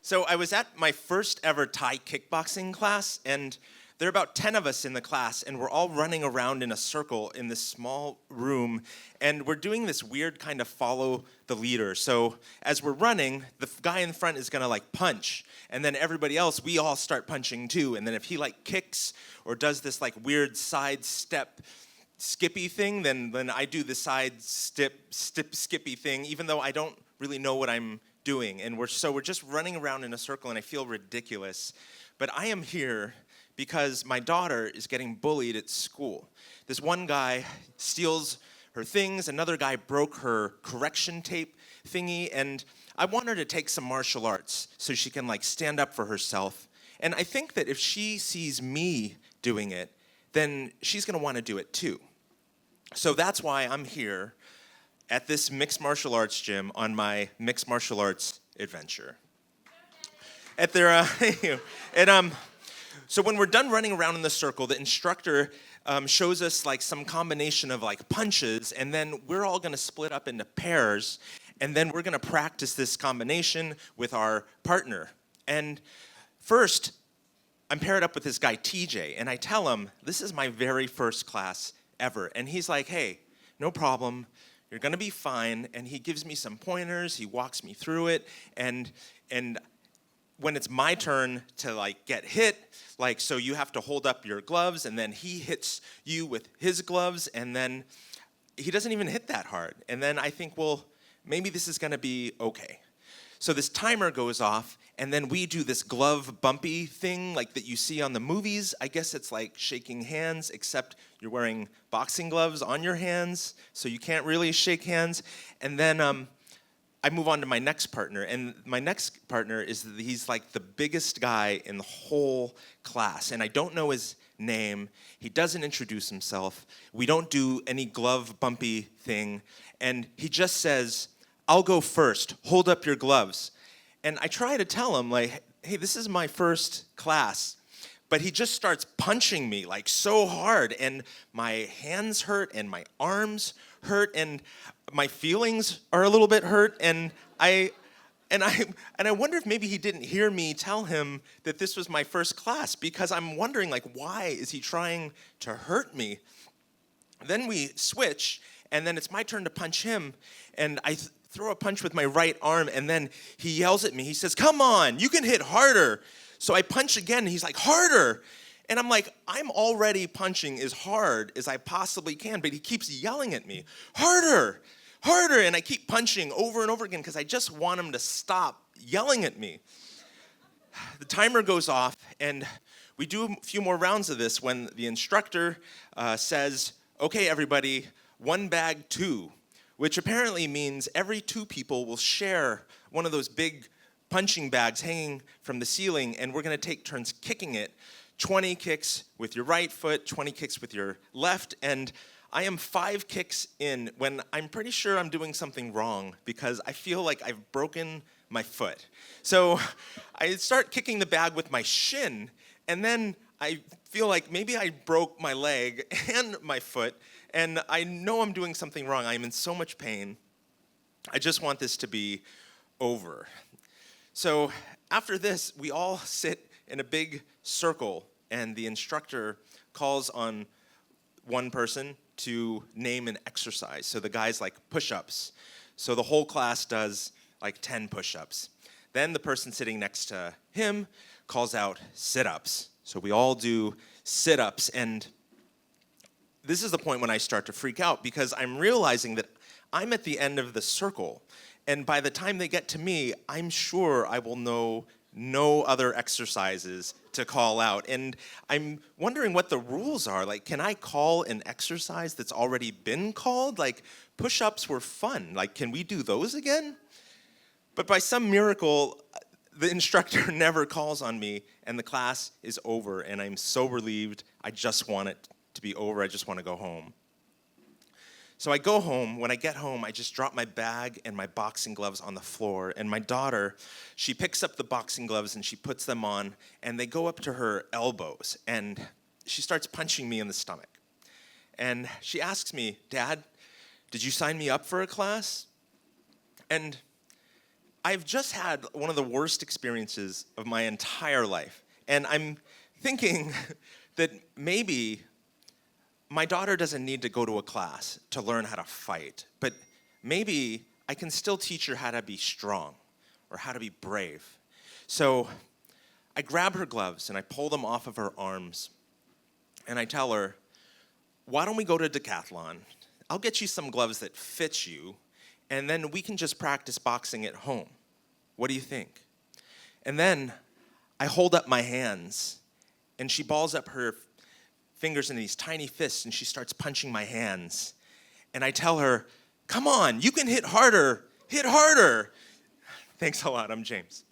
So I was at my first ever Thai kickboxing class, and there are about 10 of us in the class, and we're all running around in a circle in this small room, and we're doing this weird kind of follow the leader. So as we're running, the guy in front is gonna like punch, and then everybody else, we all start punching too, and then if he like kicks or does this like weird side step skippy thing, then I do the side step skippy thing, even though I don't really know what I'm doing. And we're just running around in a circle, and I feel ridiculous. But I am here because my daughter is getting bullied at school. This one guy steals her things, another guy broke her correction tape thingy, and I want her to take some martial arts so she can like stand up for herself. And I think that if she sees me doing it, then she's gonna wanna do it too. So that's why I'm here at this mixed martial arts gym on my mixed martial arts adventure. At their, thank you. And so when we're done running around in the circle, the instructor shows us like some combination of like punches, and then we're all gonna split up into pairs, and then we're gonna practice this combination with our partner. And first, I'm paired up with this guy, TJ, and I tell him, this is my very first class ever. And he's like, hey, no problem, you're gonna be fine. And he gives me some pointers, he walks me through it, and when it's my turn to like get hit, like, so you have to hold up your gloves, and then he hits you with his gloves, and then he doesn't even hit that hard. And then I think, well, maybe this is gonna be okay. So this timer goes off, and then we do this glove bumpy thing like that you see on the movies. I guess it's like shaking hands, except you're wearing boxing gloves on your hands, so you can't really shake hands. And then I move on to my next partner, and my next partner he's like the biggest guy in the whole class, and I don't know his name. He doesn't introduce himself. We don't do any glove bumpy thing, and he just says, I'll go first, hold up your gloves. And I try to tell him, like, hey, this is my first class. But he just starts punching me like so hard, and my hands hurt, and my arms hurt, and my feelings are a little bit hurt, and I wonder if maybe he didn't hear me tell him that this was my first class, because I'm wondering, like, why is he trying to hurt me? Then we switch, and then it's my turn to punch him, and I throw a punch with my right arm, and then he yells at me. He says, come on, you can hit harder. So I punch again, and he's like, harder. And I'm like, I'm already punching as hard as I possibly can, but he keeps yelling at me, harder, harder. And I keep punching over and over again because I just want him to stop yelling at me. The timer goes off, and we do a few more rounds of this when the instructor says, okay, everybody, one bag two, which apparently means every two people will share one of those big punching bags hanging from the ceiling, and we're gonna take turns kicking it. 20 kicks with your right foot, 20 kicks with your left, and I am 5 kicks in when I'm pretty sure I'm doing something wrong because I feel like I've broken my foot. So I start kicking the bag with my shin, and then I feel like maybe I broke my leg and my foot, and I know I'm doing something wrong. I'm in so much pain. I just want this to be over. So after this, we all sit in a big circle, and the instructor calls on one person to name an exercise. So the guy's like push-ups. So the whole class does like 10 push-ups. Then the person sitting next to him calls out sit-ups. So we all do sit-ups, and this is the point when I start to freak out because I'm realizing that I'm at the end of the circle. And by the time they get to me, I'm sure I will know no other exercises to call out. And I'm wondering what the rules are. Like, can I call an exercise that's already been called? Like, push-ups were fun. Like, can we do those again? But by some miracle, the instructor never calls on me, and the class is over, and I'm so relieved. I just want it to be over. I just want to go home. So I go home. When I get home, I just drop my bag and my boxing gloves on the floor. And my daughter, she picks up the boxing gloves and she puts them on, and they go up to her elbows. And she starts punching me in the stomach. And she asks me, Dad, did you sign me up for a class? And I've just had one of the worst experiences of my entire life. And I'm thinking that maybe my daughter doesn't need to go to a class to learn how to fight, but maybe I can still teach her how to be strong or how to be brave. So I grab her gloves and I pull them off of her arms and I tell her, why don't we go to Decathlon? I'll get you some gloves that fit you, and then we can just practice boxing at home. What do you think? And then I hold up my hands, and she balls up her fingers in these tiny fists, and she starts punching my hands. And I tell her, come on, you can hit harder, hit harder. Thanks a lot, I'm James.